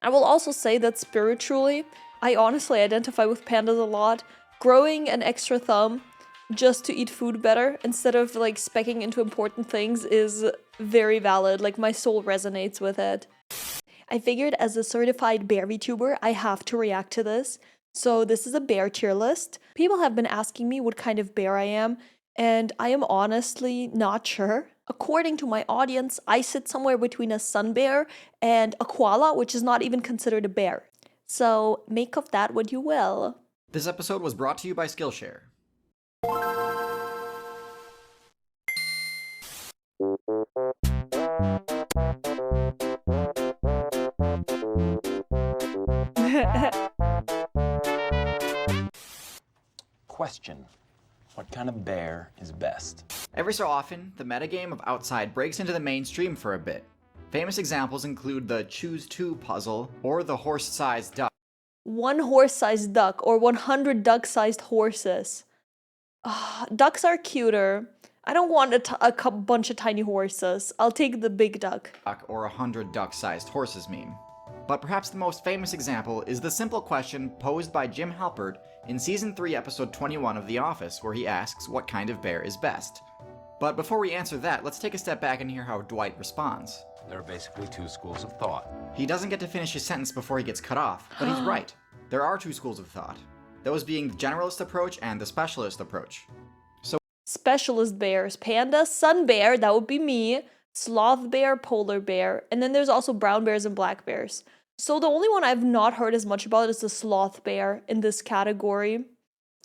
I will also say that spiritually, I honestly identify with pandas a lot. Growing an extra thumb just to eat food better instead of like specking into important things is very valid. Like my soul resonates with it. I figured as a certified bear VTuber, I have to react to this. So this is a bear tier list. People have been asking me what kind of bear I am, and I am honestly not sure. According to my audience, I sit somewhere between a sun bear and a koala, which is not even considered a bear. So make of that what you will. This episode was brought to you by Skillshare. Question: what kind of bear is best? Every so often, the metagame of Outside breaks into the mainstream for a bit. Famous examples include the Choose 2 puzzle or the horse-sized duck. One horse-sized duck or 100 duck-sized horses. Ducks are cuter. I don't want a bunch of tiny horses. I'll take the big duck. Or 100 duck-sized horses meme. But perhaps the most famous example is the simple question posed by Jim Halpert in Season 3, Episode 21 of The Office, where he asks what kind of bear is best. But before we answer that, let's take a step back and hear how Dwight responds. There are basically two schools of thought. He doesn't get to finish his sentence before he gets cut off, but he's right. There are two schools of thought. Those being the generalist approach and the specialist approach. Specialist bears, panda, sun bear, that would be me, sloth bear, polar bear, and then there's also brown bears and black bears. So the only one I've not heard as much about is the sloth bear in this category.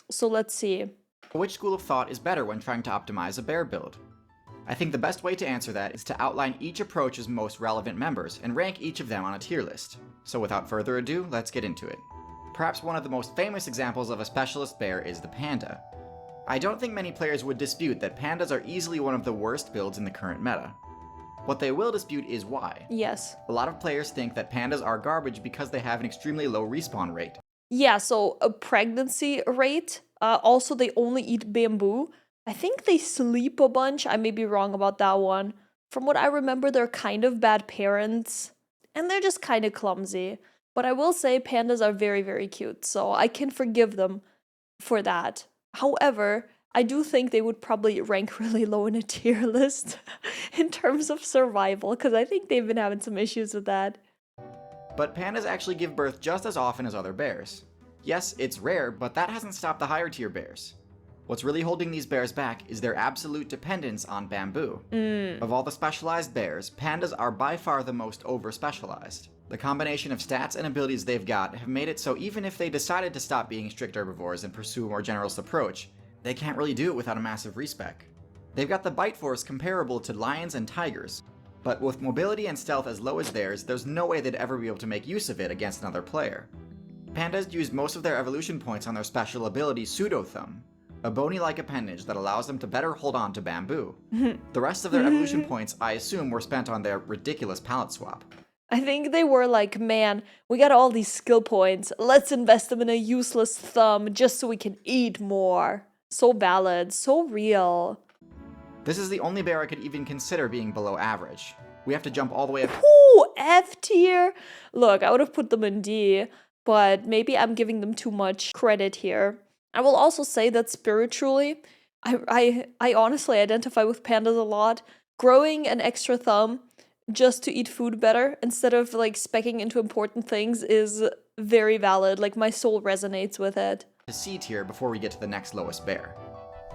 So let's see. Which school of thought is better when trying to optimize a bear build? I think the best way to answer that is to outline each approach's most relevant members and rank each of them on a tier list. So without further ado, let's get into it. Perhaps one of the most famous examples of a specialist bear is the panda. I don't think many players would dispute that pandas are easily one of the worst builds in the current meta. What they will dispute is why. Yes. A lot of players think that pandas are garbage because they have an extremely low respawn rate. Yeah, so a pregnancy rate. Also, they only eat bamboo. I think they sleep a bunch. I may be wrong about that one. From what I remember, they're kind of bad parents. And they're just kind of clumsy. But I will say pandas are very, very cute. So I can forgive them for that. However, I do think they would probably rank really low in a tier list in terms of survival, because I think they've been having some issues with that. But pandas actually give birth just as often as other bears. Yes, it's rare, but that hasn't stopped the higher tier bears. What's really holding these bears back is their absolute dependence on bamboo. Of all the specialized bears, pandas are by far the most over-specialized. The combination of stats and abilities they've got have made it so even if they decided to stop being strict herbivores and pursue a more generalist approach, they can't really do it without a massive respec. They've got the bite force comparable to lions and tigers, but with mobility and stealth as low as theirs, there's no way they'd ever be able to make use of it against another player. Pandas use most of their evolution points on their special ability Pseudo-Thumb, a bony-like appendage that allows them to better hold on to bamboo. The rest of their evolution points, I assume, were spent on their ridiculous palette swap. I think they were like, man, we got all these skill points. Let's invest them in a useless thumb just so we can eat more. So valid, so real. This is the only bear I could even consider being below average. We have to jump all the way up. Ooh, F tier. Look, I would have put them in D, but maybe I'm giving them too much credit here. I will also say that spiritually, I honestly identify with pandas a lot. Growing an extra thumb just to eat food better instead of like specking into important things is very valid. Like my soul resonates with it. To C tier before we get to the next lowest bear.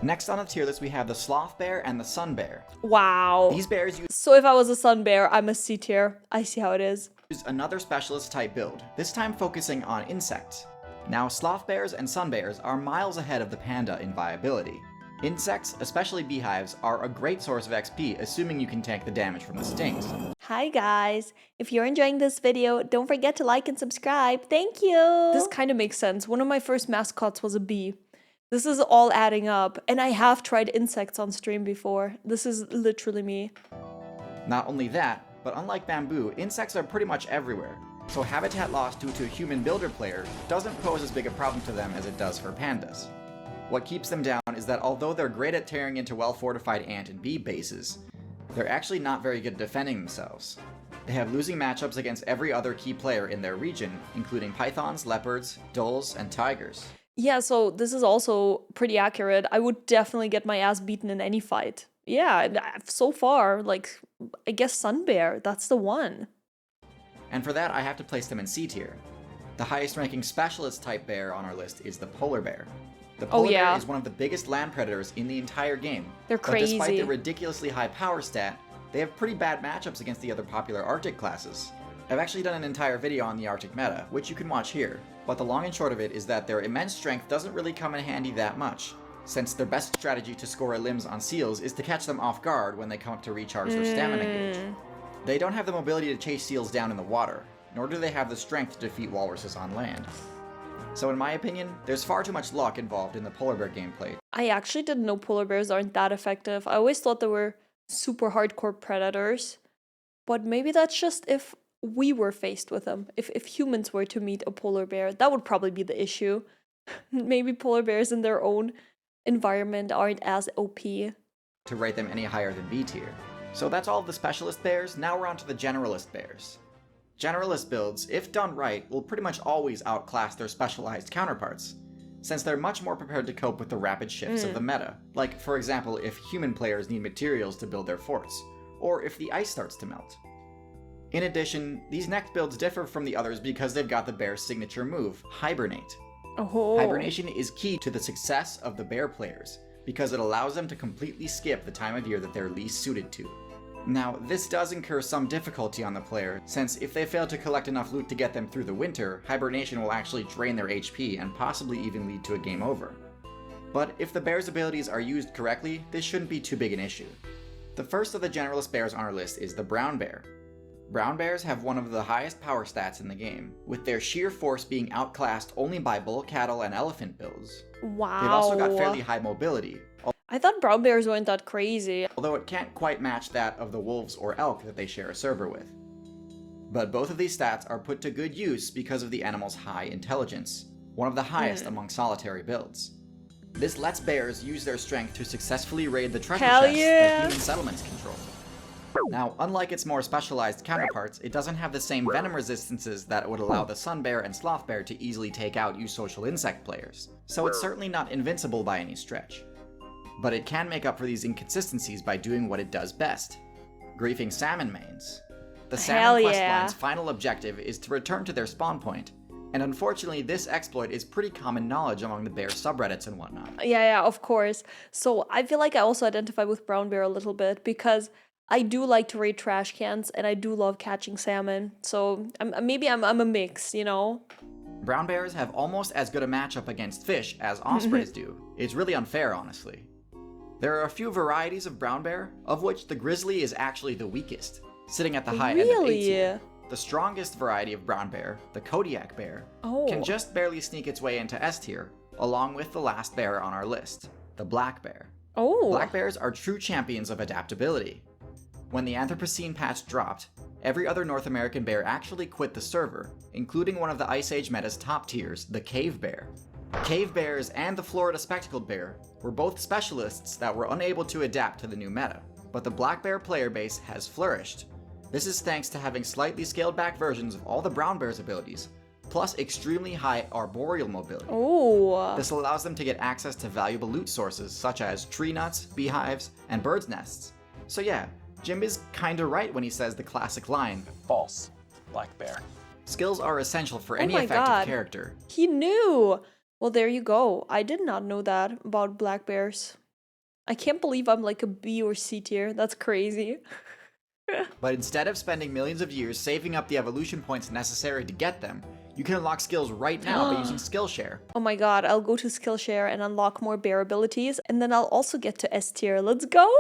Next on the tier list we have the sloth bear and the sun bear. Wow. These bears use So if I was a sun bear, I'm a C tier. I see how it is. another specialist type build, this time focusing on insects. Now sloth bears and sun bears are miles ahead of the panda in viability. Insects, especially beehives, are a great source of XP, assuming you can tank the damage from the stings. Hi guys! If you're enjoying this video, don't forget to like and subscribe. Thank you! This kind of makes sense. One of my first mascots was a bee. This is all adding up, and I have tried insects on stream before. This is literally me. Not only that, but unlike bamboo, insects are pretty much everywhere. So habitat loss due to a human builder player doesn't pose as big a problem to them as it does for pandas. What keeps them down is that although they're great at tearing into well-fortified ant and bee bases, they're actually not very good at defending themselves. They have losing matchups against every other key player in their region, including pythons, leopards, dholes, and tigers. Yeah, so this is also pretty accurate. I would definitely get my ass beaten in any fight. Yeah, so far, like, I guess Sun Bear, that's the one. And for that, I have to place them in C tier. The highest ranking specialist type bear on our list is the polar bear. The polar bear is one of the biggest land predators in the entire game. They're crazy. But despite their ridiculously high power stat, they have pretty bad matchups against the other popular Arctic classes. I've actually done an entire video on the Arctic meta, which you can watch here, but the long and short of it is that their immense strength doesn't really come in handy that much, since their best strategy to score limbs on seals is to catch them off guard when they come up to recharge their stamina gauge. They don't have the mobility to chase seals down in the water, nor do they have the strength to defeat walruses on land. So in my opinion, there's far too much luck involved in the polar bear gameplay. I actually didn't know polar bears aren't that effective. I always thought they were super hardcore predators, but maybe that's just if we were faced with them. If humans were to meet a polar bear, that would probably be the issue. Maybe polar bears in their own environment aren't as OP. To rate them any higher than B tier. So that's all of the specialist bears, now we're on to the generalist bears. Generalist builds, if done right, will pretty much always outclass their specialized counterparts, since they're much more prepared to cope with the rapid shifts of the meta. Like, for example, if human players need materials to build their forts, or if the ice starts to melt. In addition, these next builds differ from the others because they've got the bear's signature move, Hibernate. Oh. Hibernation is key to the success of the bear players, because it allows them to completely skip the time of year that they're least suited to. Now, this does incur some difficulty on the player, since if they fail to collect enough loot to get them through the winter, hibernation will actually drain their HP and possibly even lead to a game over. But if the bear's abilities are used correctly, this shouldn't be too big an issue. The first of the generalist bears on our list is the brown bear. Brown bears have one of the highest power stats in the game, with their sheer force being outclassed only by bull, cattle, and elephant builds. Wow. They've also got fairly high mobility. I thought brown bears weren't that crazy. Although it can't quite match that of the wolves or elk that they share a server with. But both of these stats are put to good use because of the animal's high intelligence, one of the highest among solitary builds. This lets bears use their strength to successfully raid the treasure chests that human settlements control. Now, unlike its more specialized counterparts, it doesn't have the same venom resistances that would allow the sun bear and sloth bear to easily take out you social insect players, so it's certainly not invincible by any stretch. But it can make up for these inconsistencies by doing what it does best, griefing salmon mains. The salmon questline's final objective is to return to their spawn point, and unfortunately this exploit is pretty common knowledge among the bear subreddits and whatnot. Yeah, of course. So I feel like I also identify with brown bear a little bit, because I do like to raid trash cans, and I do love catching salmon, so maybe I'm a mix, you know? Brown bears have almost as good a matchup against fish as ospreys do. It's really unfair, honestly. There are a few varieties of brown bear, of which the grizzly is actually the weakest, sitting at the high end of A tier. The strongest variety of brown bear, the Kodiak bear, can just barely sneak its way into S tier, along with the last bear on our list, the black bear. Black bears are true champions of adaptability. When the Anthropocene patch dropped, every other North American bear actually quit the server, including one of the Ice Age meta's top tiers, the cave bear. Cave bears and the Florida spectacled bear were both specialists that were unable to adapt to the new meta, but the black bear player base has flourished. This is thanks to having slightly scaled back versions of all the brown bear's abilities, plus extremely high arboreal mobility. This allows them to get access to valuable loot sources such as tree nuts, beehives, and birds' nests. So yeah, Jim is kinda right when he says the classic line, false, black bear. Skills are essential for any effective character. He knew! Well, there you go. I did not know that about black bears. I can't believe I'm like a B or C tier. That's crazy. But instead of spending millions of years saving up the evolution points necessary to get them, you can unlock skills right now by using Skillshare. Oh my god, I'll go to Skillshare and unlock more bear abilities, and then I'll also get to S tier. Let's go!